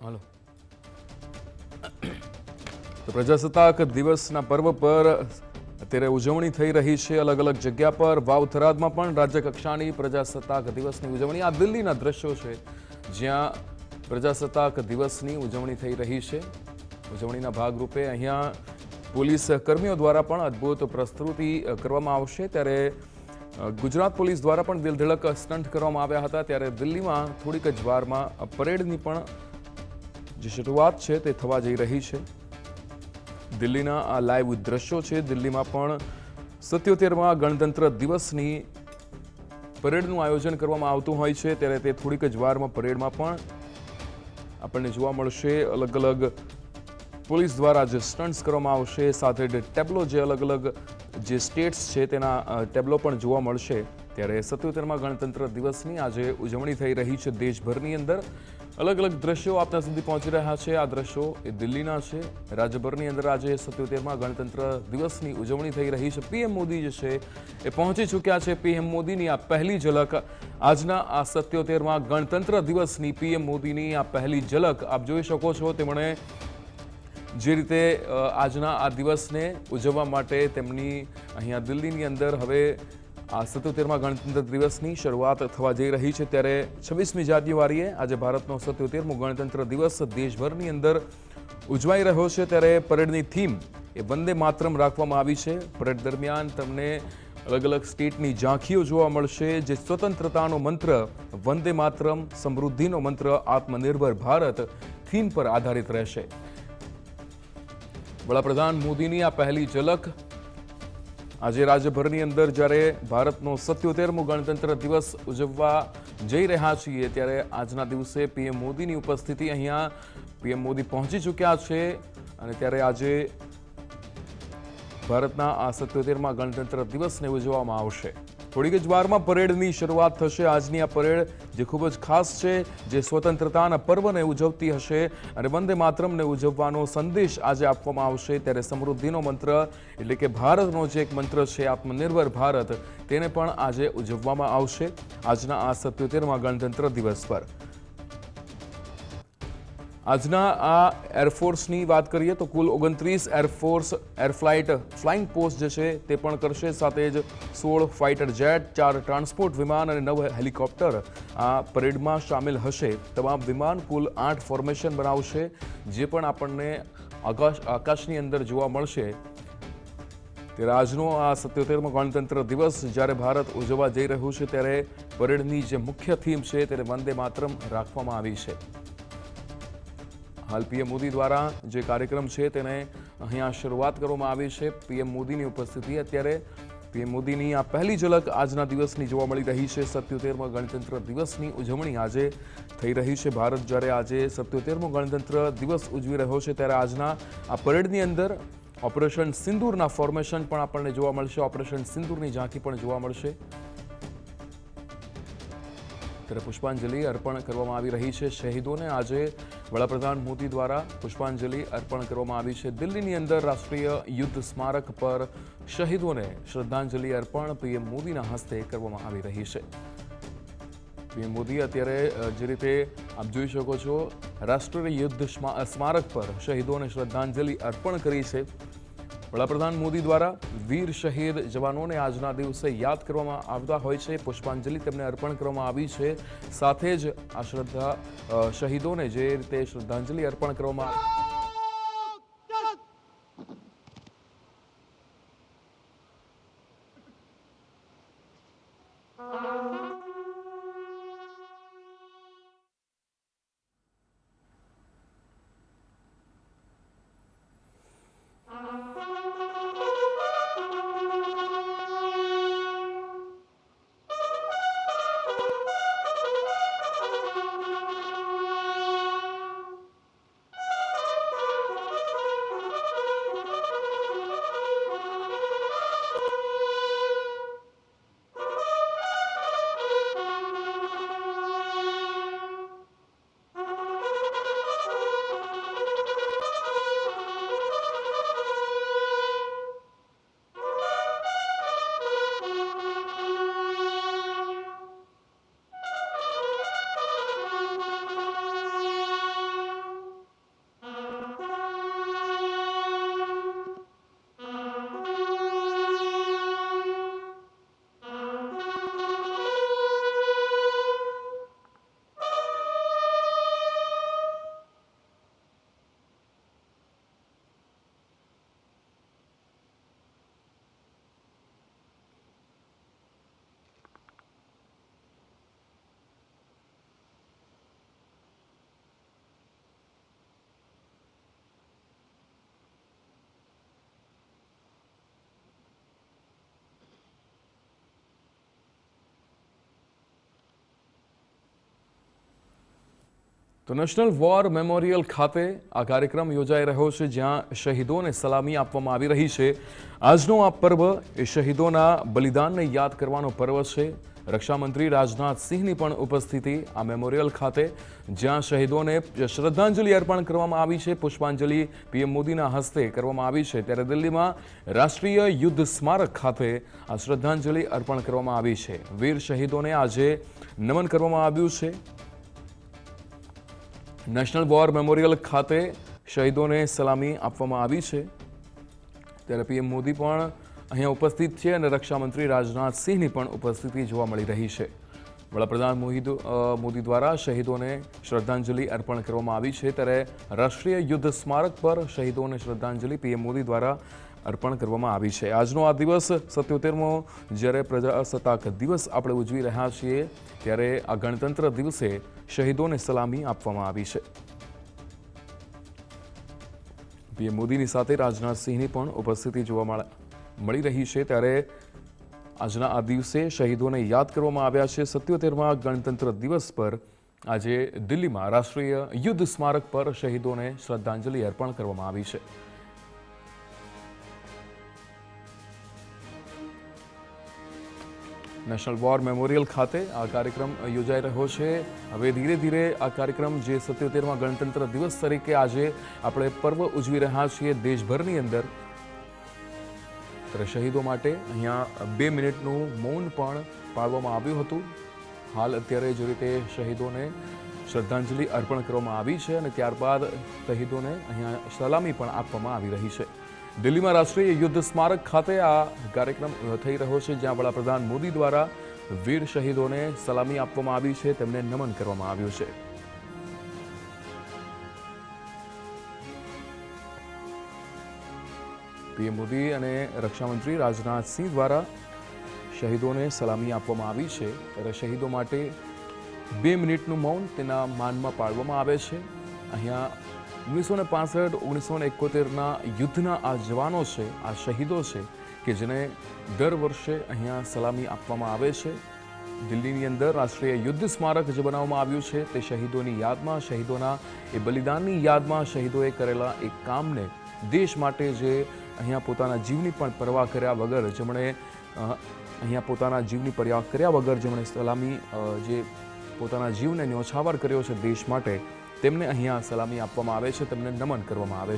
હાલો. તો પ્રજાસત્તાક દિવસના પર્વ પર અત્યારે ઉજવણી થઈ રહી છે અલગ અલગ જગ્યા પર. વાવ થરાદમાં પણ રાજ્ય કક્ષાની પ્રજાસત્તાક દિવસની ઉજવણી. આ દિલ્હીના દ્રશ્યો છે જ્યાં પ્રજાસત્તાક દિવસની ઉજવણી થઈ રહી છે. ઉજવણીના ભાગરૂપે અહીંયા પોલીસ કર્મીઓ દ્વારા પણ અદ્ભુત પ્રસ્તુતિ કરવામાં આવશે. ત્યારે ગુજરાત પોલીસ દ્વારા પણ દિલધડક સ્ટન્ટ કરવામાં આવ્યા હતા. ત્યારે દિલ્હીમાં થોડીક જ વારમાં પરેડની પણ જે શરૂઆત છે તે થવા જઈ રહી છે. દિલ્હીના આ લાઈવ દ્રશ્યો છે. દિલ્હીમાં પણ 77મા ગણતંત્ર દિવસની પરેડનું આયોજન કરવામાં આવતું હોય છે. ત્યારે તે થોડીક જ વારમાં પરેડમાં પણ આપણને જોવા મળશે. અલગ અલગ પોલીસ દ્વારા જે સ્ટન્ટ્સ કરવામાં આવશે, સાથે ટેબ્લો જે અલગ અલગ જે સ્ટેટ્સ છે તેના ટેબ્લો પણ જોવા મળશે. ત્યારે 77મા ગણતંત્ર દિવસની આજે ઉજવણી થઈ રહી છે દેશભરની અંદર. અલગ અલગ દ્રશ્યો આપના સુધી પહોંચી રહ્યા છે. આ દ્રશ્યો એ દિલ્હીના છે. રાજ્યભરની અંદર આજે 77મા ગણતંત્ર દિવસની ઉજવણી થઈ રહી છે. પીએમ મોદી જે છે એ પહોંચી ચૂક્યા છે. પીએમ મોદીની આ પહેલી ઝલક આજના આ 77મા ગણતંત્ર દિવસની પીએમ મોદીની આ પહેલી ઝલક આપ જોઈ શકો છો. તેમણે જે રીતે આજના આ દિવસને ઉજવવા માટે તેમની અહીંયા દિલ્હીની અંદર હવે આ 77મા ગણતંત્ર દિવસની શરૂઆત થવા જઈ રહી છે. ત્યારે 26મી જાન્યુઆરીએ આજે ભારતનો 77મો ગણતંત્ર દિવસ દેશભરની અંદર ઉજવાઈ રહ્યો છે. ત્યારે પરેડની થીમ એ વંદે માતરમ રાખવામાં આવી છે. પરેડ દરમિયાન તમને અલગ અલગ સ્ટેટની ઝાંખીઓ જોવા મળશે. જે સ્વતંત્રતાનો મંત્ર વંદે માતરમ, સમૃદ્ધિનો મંત્ર આત્મનિર્ભર ભારત થીમ પર આધારિત રહેશે. વડાપ્રધાન મોદીની આ પહેલી ઝલક આજે રાજ્યભરની અંદર જ્યારે ભારતનો 77મો ગણતંત્ર દિવસ ઉજવવા જઈ રહ્યા છીએ ત્યારે આજના દિવસે પીએમ મોદીની ઉપસ્થિતિ અહીંયા પીએમ મોદી પહોંચી ચૂક્યા છે. અને ત્યારે આજે ભારતના આ 77મા ગણતંત્ર દિવસને ઉજવવામાં આવશે. થોડીક જ વારમાં પરેડની શરૂઆત થશે. આજની આ પરેડ જે ખૂબ જ ખાસ છે, જે સ્વતંત્રતાના પર્વને ઉજવતી હશે અને વંદે માતરમને ઉજવવાનો સંદેશ આજે આપવામાં આવશે. ત્યારે સમૃદ્ધિનો મંત્ર એટલે કે ભારતનો જે એક મંત્ર છે આત્મનિર્ભર ભારત, તેને પણ આજે ઉજવવામાં આવશે આજના આ 77મા ગણતંત્ર દિવસ પર. આજના આ એરફોર્સની વાત કરીએ તો કુલ 29 એરફોર્સ ફ્લાઇંગ પોસ્ટ જે છે તે પણ કરશે. સાથે જ 16 ફાઇટર જેટ, 4 ટ્રાન્સપોર્ટ વિમાન અને 9 હેલિકોપ્ટર આ પરેડમાં સામેલ હશે. તમામ વિમાન કુલ 8 ફોર્મેશન બનાવશે, જે પણ આપણને આકાશની અંદર જોવા મળશે. ત્યારે આજનો આ 77મો ગણતંત્ર દિવસ જ્યારે ભારત ઉજવવા જઈ રહ્યું છે ત્યારે પરેડની જે મુખ્ય થીમ છે તેને વંદે માતરમ રાખવામાં આવી છે. હાલ પીએમ મોદી દ્વારા જે કાર્યક્રમ છે તેને અહીંયા શરૂઆત કરવામાં આવી છે. પીએમ મોદીની ઉપસ્થિતિ અત્યારે પીએમ મોદીની આ પહેલી ઝલક આજના દિવસની જોવા મળી રહી છે. 77મા ગણતંત્ર દિવસની ઉજવણી આજે થઈ રહી છે. ભારત જ્યારે આજે 77મો ગણતંત્ર દિવસ ઉજવી રહ્યો છે ત્યારે આજના આ પરેડની અંદર ઓપરેશન સિંદૂરના ફોર્મેશન પણ આપણને જોવા મળશે. ઓપરેશન સિંદૂરની ઝાંખી પણ જોવા મળશે. ત્યારે પુષ્પાંજલિ અર્પણ કરવામાં આવી રહી છે શહીદોને. આજે વડાપ્રધાન મોદી દ્વારા પુષ્પાંજલિ અર્પણ કરવામાં આવી છે. દિલ્હીની અંદર રાષ્ટ્રીય યુદ્ધ સ્મારક પર શહીદોને શ્રદ્ધાંજલિ અર્પણ પીએમ મોદીના હસ્તે કરવામાં આવી રહી છે. પીએમ મોદી અત્યારે જે રીતે આપ જોઈ શકો છો રાષ્ટ્રીય યુદ્ધ સ્મારક પર શહીદોને શ્રદ્ધાંજલિ અર્પણ કરી છે. વડાપ્રધાન મોદી દ્વારા વીર શહીદ જવાનોને આજના દિવસે યાદ કરવામાં આવતા હોય છે. પુષ્પાંજલિ તેમને અર્પણ કરવામાં આવી છે. સાથે જ આ શહીદોને જે રીતે શ્રદ્ધાંજલિ અર્પણ કરવામાં તો નેશનલ વોર મેમોરિયલ ખાતે આ કાર્યક્રમ યોજાઈ રહ્યો છે, જ્યાં શહીદોને સલામી આપવામાં આવી રહી છે. આજનો આ પર્વ એ શહીદોના બલિદાનને યાદ કરવાનો પર્વ છે. રક્ષામંત્રી રાજનાથ સિંહની પણ ઉપસ્થિતિ આ મેમોરિયલ ખાતે, જ્યાં શહીદોને શ્રદ્ધાંજલિ અર્પણ કરવામાં આવી છે. પુષ્પાંજલિ પીએમ મોદીના હસ્તે કરવામાં આવી છે. ત્યારે દિલ્હીમાં રાષ્ટ્રીય યુદ્ધ સ્મારક ખાતે આ શ્રદ્ધાંજલિ અર્પણ કરવામાં આવી છે. વીર શહીદોને આજે નમન કરવામાં આવ્યું છે. નેશનલ વોર મેમોરિયલ ખાતે શહીદોને સલામી આપવામાં આવી છે. ત્યારે પીએમ મોદી પણ અહીંયા ઉપસ્થિત છે અને રક્ષામંત્રી રાજનાથ સિંહની પણ ઉપસ્થિતિ જોવા મળી રહી છે. વડાપ્રધાન મોદી દ્વારા શહીદોને શ્રદ્ધાંજલિ અર્પણ કરવામાં આવી છે. ત્યારે રાષ્ટ્રીય યુદ્ધ સ્મારક પર શહીદોને શ્રદ્ધાંજલિ પીએમ મોદી દ્વારા અર્પણ કરવામાં આવી છે. આજનો આ દિવસ 77મો જ્યારે પ્રજાસત્તાક દિવસ આપણે ઉજવી રહ્યા છીએ, ત્યારે આ ગણતંત્ર દિવસે શહીદોને સલામી આપવામાં આવી છે. પીએમ મોદીની સાથે રાજનાથ સિંહની પણ ઉપસ્થિતિ જોવા મળી રહી છે. ત્યારે આજના આ દિવસે શહીદોને યાદ કરવામાં આવ્યા છે. 77મા ગણતંત્ર દિવસ પર આજે દિલ્હીમાં રાષ્ટ્રીય યુદ્ધ સ્મારક પર શહીદોને શ્રદ્ધાંજલિ અર્પણ કરવામાં આવી છે. નેશનલ વોર મેમોરિયલ ખાતે આ કાર્યક્રમ યોજાઈ રહ્યો છે. હવે ધીરે ધીરે આ કાર્યક્રમ જે 77મા ગણતંત્ર દિવસ તરીકે આજે આપણે પર્વ ઉજવી રહ્યા છીએ દેશભરની અંદર, ત્યારે શહીદો માટે અહીંયા 2 મિનિટનું મૌન પણ પાળવામાં આવ્યું હતું. હાલ અત્યારે જે રીતે શહીદોને શ્રદ્ધાંજલિ અર્પણ કરવામાં આવી છે અને ત્યારબાદ શહીદોને અહીંયા સલામી પણ આપવામાં આવી રહી છે. દિલ્હીમાં રાષ્ટ્રીય યુદ્ધ સ્મારક ખાતે આ કાર્યક્રમ થઈ રહ્યો છે, જ્યાં વડાપ્રધાન મોદી દ્વારા વીર શહીદોને સલામી આપવામાં આવી છે, તેમને નમન કરવામાં આવ્યું છે. પીએમ મોદી અને રક્ષામંત્રી રાજનાથ સિંહ દ્વારા શહીદોને સલામી આપવામાં આવી છે. ત્યારે શહીદો માટે 2 મિનિટનું મૌન તેના માનમાં પાળવામાં આવે છે. અહીંયા 1965-1971ના યુદ્ધના આ જવાનો છે, આ શહીદો છે કે જેને દર વર્ષે અહીંયા સલામી આપવામાં આવે છે. દિલ્હીની અંદર રાષ્ટ્રીય યુદ્ધ સ્મારક જે બનાવવામાં આવ્યું છે, તે શહીદોની યાદમાં, શહીદોના એ બલિદાનની યાદમાં, શહીદોએ કરેલા એક કામને, દેશ માટે જે અહીંયા પોતાના જીવની પણ પરવા કર્યા વગર, જેમણે અહીંયા પોતાના જીવની પરવા કર્યા વગર જેમણે સલામી જે પોતાના જીવને ન્યોછાવર કર્યો છે દેશ માટે, તેમને અહીંયા સલામી આપવામાં આવે છે, તેમને નમન કરવામાં આવે